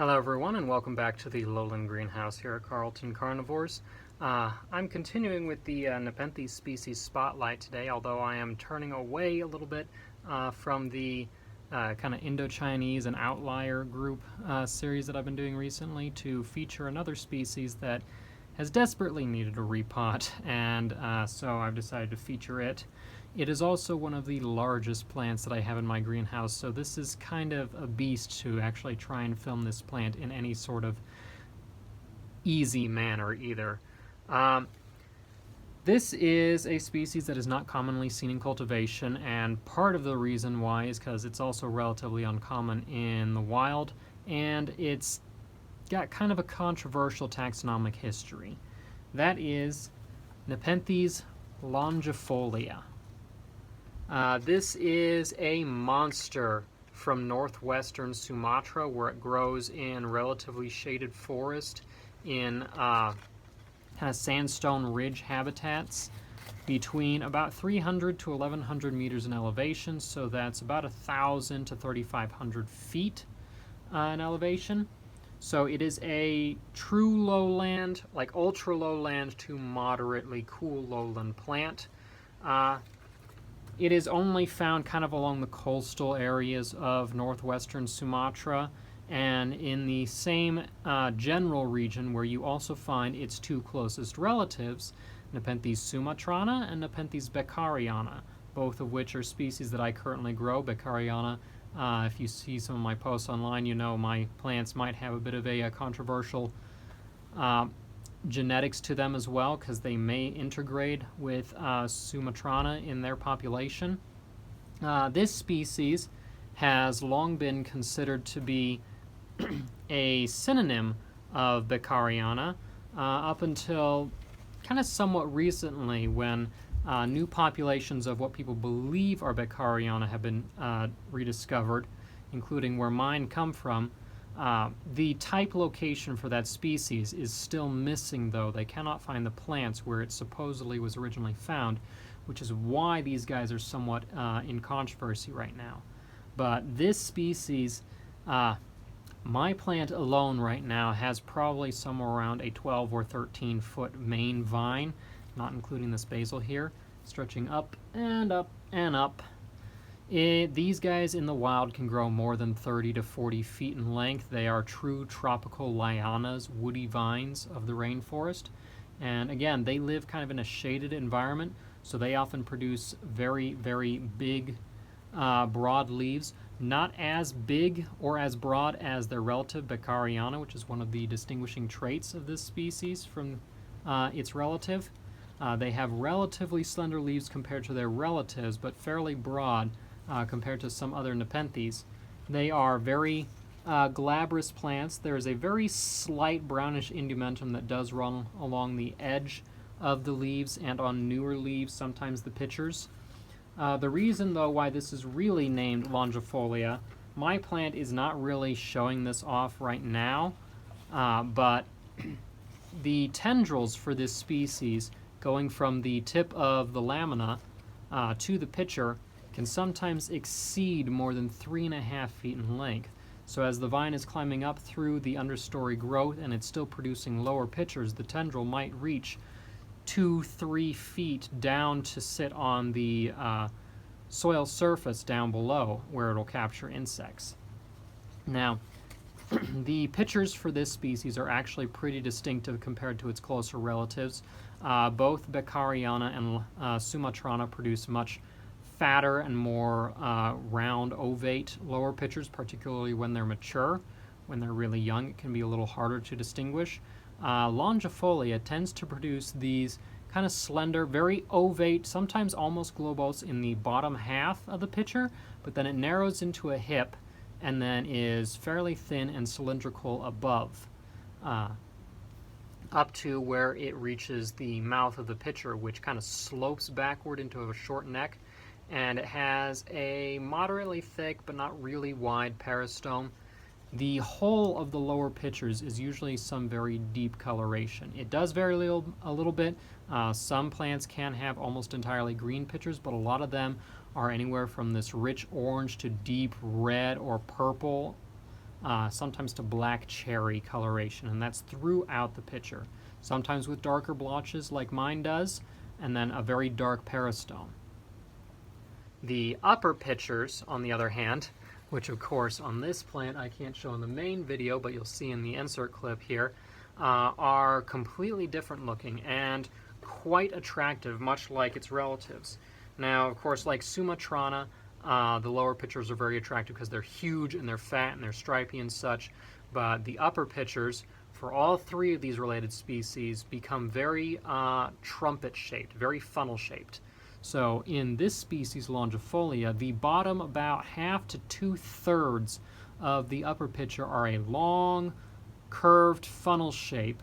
Hello everyone and welcome back to the Lowland Greenhouse here at Carlton Carnivores. I'm continuing with the Nepenthes species spotlight today, although I am turning away a little bit from the kind of Indochinese and outlier group series that I've been doing recently to feature another species that has desperately needed a repot, and so I've decided to feature it. It is also one of the largest plants that I have in my greenhouse, so this is kind of a beast to actually try and film this plant in any sort of easy manner either. This is a species that is not commonly seen in cultivation, and part of the reason why is because it's also relatively uncommon in the wild, and it's got kind of a controversial taxonomic history. That is Nepenthes longifolia. This is a monster from northwestern Sumatra, where it grows in relatively shaded forest in kind of sandstone ridge habitats between about 300 to 1100 meters in elevation, so that's about 1,000 to 3,500 feet in elevation. So it is a true lowland, like ultra lowland to moderately cool lowland plant. It is only found kind of along the coastal areas of northwestern Sumatra and in the same general region where you also find its two closest relatives, Nepenthes sumatrana and Nepenthes beccariana, both of which are species that I currently grow. Beccariana, if you see some of my posts online, you know my plants might have a bit of a controversial genetics to them as well, because they may integrate with Sumatrana in their population. This species has long been considered to be a synonym of Beccariana up until kind of somewhat recently, when new populations of what people believe are Beccariana have been rediscovered, including where mine come from. The type location for that species is still missing, though. They cannot find the plants where it supposedly was originally found, which is why these guys are somewhat in controversy right now. But this species, my plant alone right now has probably somewhere around a 12 or 13 foot main vine, not including this basil here, stretching up and up and up. These guys in the wild can grow more than 30 to 40 feet in length. They are true tropical lianas, woody vines of the rainforest. And again, they live kind of in a shaded environment, so they often produce very, very big, broad leaves. Not as big or as broad as their relative Beccariana, which is one of the distinguishing traits of this species from its relative. They have relatively slender leaves compared to their relatives, but fairly broad compared to some other Nepenthes. They are very glabrous plants. There is a very slight brownish indumentum that does run along the edge of the leaves and on newer leaves, sometimes the pitchers. The reason, though, why this is really named longifolia, my plant is not really showing this off right now, but the tendrils for this species, going from the tip of the lamina to the pitcher, can sometimes exceed more than 3.5 feet in length. So as the vine is climbing up through the understory growth and it's still producing lower pitchers, the tendril might reach 2-3 feet down to sit on the soil surface down below, where it'll capture insects. Now, the pitchers for this species are actually pretty distinctive compared to its closer relatives. Both Beccariana and Sumatrana produce much fatter and more round ovate lower pitchers, particularly when they're mature. When they're really young, it can be a little harder to distinguish. Longifolia tends to produce these kind of slender, very ovate, sometimes almost globose in the bottom half of the pitcher, but then it narrows into a hip and then is fairly thin and cylindrical above, up to where it reaches the mouth of the pitcher, which kind of slopes backward into a short neck, and it has a moderately thick but not really wide peristome. The whole of the lower pitchers is usually some very deep coloration. It does vary a little bit. Some plants can have almost entirely green pitchers, but a lot of them are anywhere from this rich orange to deep red or purple sometimes to black cherry coloration, and that's throughout the picture. Sometimes with darker blotches like mine does, and then a very dark peristome. The upper pictures, on the other hand, which of course on this plant I can't show in the main video, but you'll see in the insert clip here, are completely different looking and quite attractive, much like its relatives. Now, of course, like Sumatrana, the lower pictures are very attractive because they're huge and they're fat and they're stripy and such, but the upper pictures for all three of these related species become very trumpet-shaped, very funnel-shaped. So in this species, longifolia, the bottom about half to 2/3 of the upper picture are a long, curved funnel shape,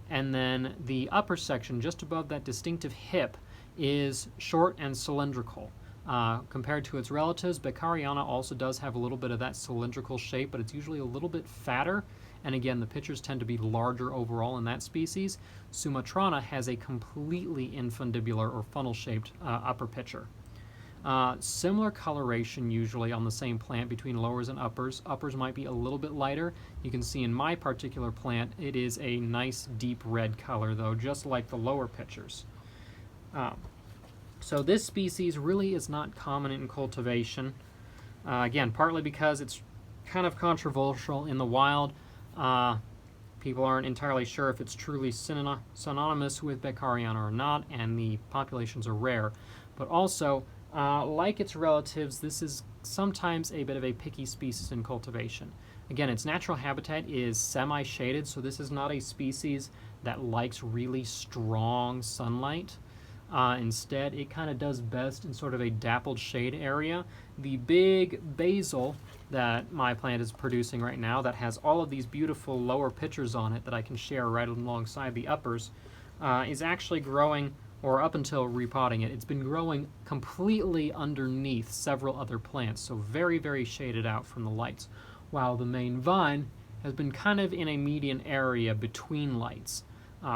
and then the upper section, just above that distinctive hip, is short and cylindrical. Compared to its relatives, Beccariana also does have a little bit of that cylindrical shape, but it's usually a little bit fatter. And again, the pictures tend to be larger overall in that species. Sumatrana has a completely infundibular or funnel-shaped upper picture. Similar coloration usually on the same plant between lowers and uppers. Uppers might be a little bit lighter. You can see in my particular plant it is a nice deep red color though, just like the lower pictures. So this species really is not common in cultivation. Again, partly because it's kind of controversial in the wild. People aren't entirely sure if it's truly synonymous with Beccariana or not, and the populations are rare. But also, like its relatives, this is sometimes a bit of a picky species in cultivation. Again, its natural habitat is semi-shaded, so this is not a species that likes really strong sunlight. Instead, it kind of does best in sort of a dappled shade area. The big basil that my plant is producing right now, that has all of these beautiful lower pictures on it that I can share right alongside the uppers, is actually growing, or up until repotting it, it's been growing completely underneath several other plants, so very, very shaded out from the lights, while the main vine has been kind of in a median area between lights,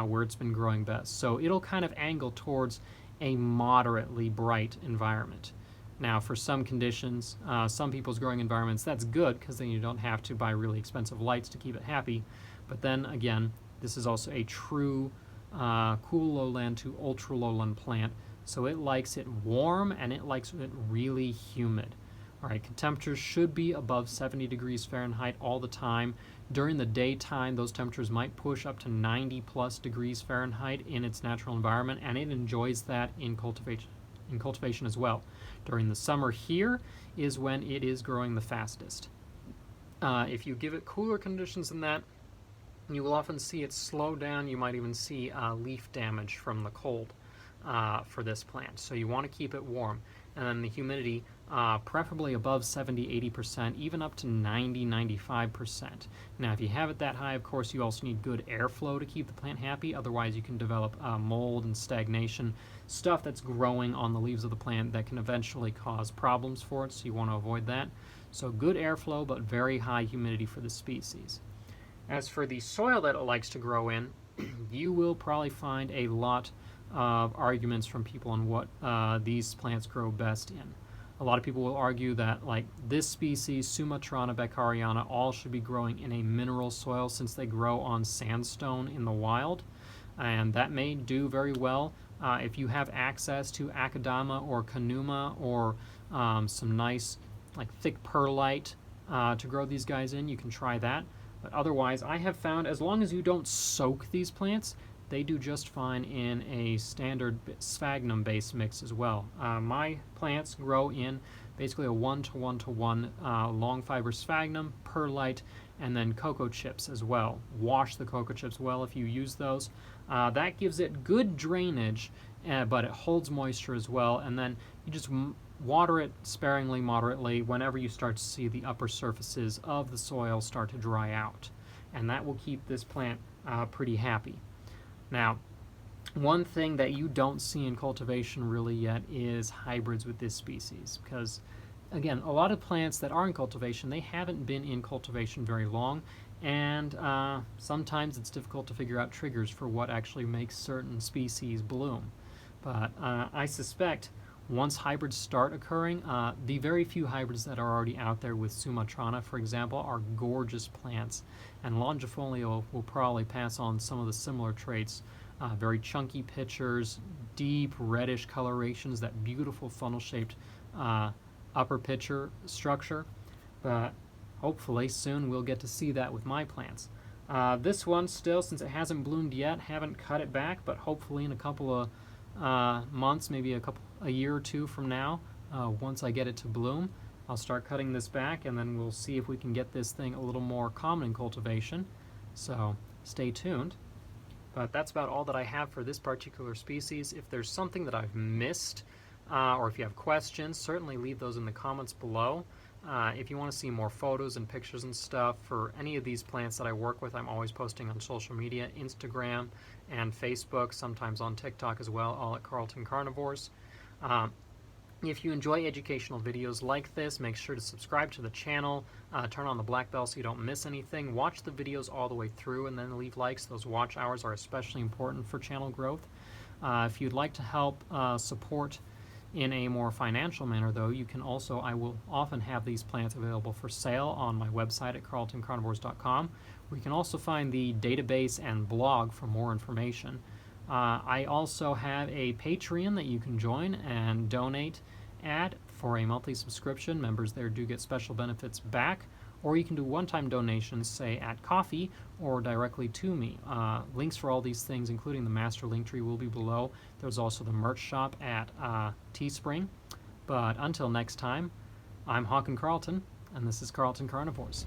where it's been growing best. So it'll kind of angle towards a moderately bright environment. Now, for some conditions, some people's growing environments, that's good because then you don't have to buy really expensive lights to keep it happy. But then again, this is also a true cool lowland to ultra lowland plant, so it likes it warm and it likes it really humid. All right, temperatures should be above 70 degrees Fahrenheit all the time. During the daytime, those temperatures might push up to 90 plus degrees Fahrenheit in its natural environment, and it enjoys that in cultivation as well. During the summer here is when it is growing the fastest. If you give it cooler conditions than that, you will often see it slow down. You might even see leaf damage from the cold for this plant. So you want to keep it warm. And then the humidity, preferably above 70-80%, even up to 90-95%. Now, if you have it that high, of course, you also need good airflow to keep the plant happy. Otherwise, you can develop mold and stagnation, stuff that's growing on the leaves of the plant that can eventually cause problems for it, so you want to avoid that. So good airflow, but very high humidity for the species. As for the soil that it likes to grow in, you will probably find a lot of arguments from people on what these plants grow best in. A lot of people will argue that, like this species, Sumatrana, Beccariana, all should be growing in a mineral soil since they grow on sandstone in the wild, and that may do very well if you have access to Akadama or Kanuma or some nice, like thick perlite to grow these guys in. You can try that. But otherwise, I have found as long as you don't soak these plants, they do just fine in a standard sphagnum base mix as well. My plants grow in basically a 1-to-1-to-1 long fiber sphagnum, perlite, and then cocoa chips as well. Wash the cocoa chips well if you use those. That gives it good drainage, but it holds moisture as well, and then you just water it sparingly, moderately, whenever you start to see the upper surfaces of the soil start to dry out. And that will keep this plant pretty happy. Now, one thing that you don't see in cultivation really yet is hybrids with this species, because, again, a lot of plants that are in cultivation, they haven't been in cultivation very long, and sometimes it's difficult to figure out triggers for what actually makes certain species bloom. But I suspect Once hybrids start occurring, the very few hybrids that are already out there with Sumatrana, for example, are gorgeous plants, and longifolia will probably pass on some of the similar traits. Very chunky pitchers, deep reddish colorations, that beautiful funnel-shaped upper pitcher structure. But hopefully soon we'll get to see that with my plants. This one still, since it hasn't bloomed yet, haven't cut it back, but hopefully in a couple of months, maybe a year or two from now, once I get it to bloom, I'll start cutting this back, and then we'll see if we can get this thing a little more common in cultivation. So stay tuned. But that's about all that I have for this particular species. If there's something that I've missed, or if you have questions, certainly leave those in the comments below. If you want to see more photos and pictures and stuff for any of these plants that I work with, I'm always posting on social media, Instagram and Facebook, sometimes on TikTok as well, all at Carlton Carnivores. If you enjoy educational videos like this, make sure to subscribe to the channel, turn on the black bell so you don't miss anything, watch the videos all the way through, and then leave likes. Those watch hours are especially important for channel growth. If you'd like to help support in a more financial manner, though, you can also, I will often have these plants available for sale on my website at carltoncarnivores.com, where you can also find the database and blog for more information. I also have a Patreon that you can join and donate at for a monthly subscription. Members there do get special benefits back, or you can do one-time donations, say at Coffee or directly to me. Links for all these things, including the master link tree, will be below. There's also the merch shop at Teespring. But until next time, I'm Hawken Carlton, and this is Carlton Carnivores.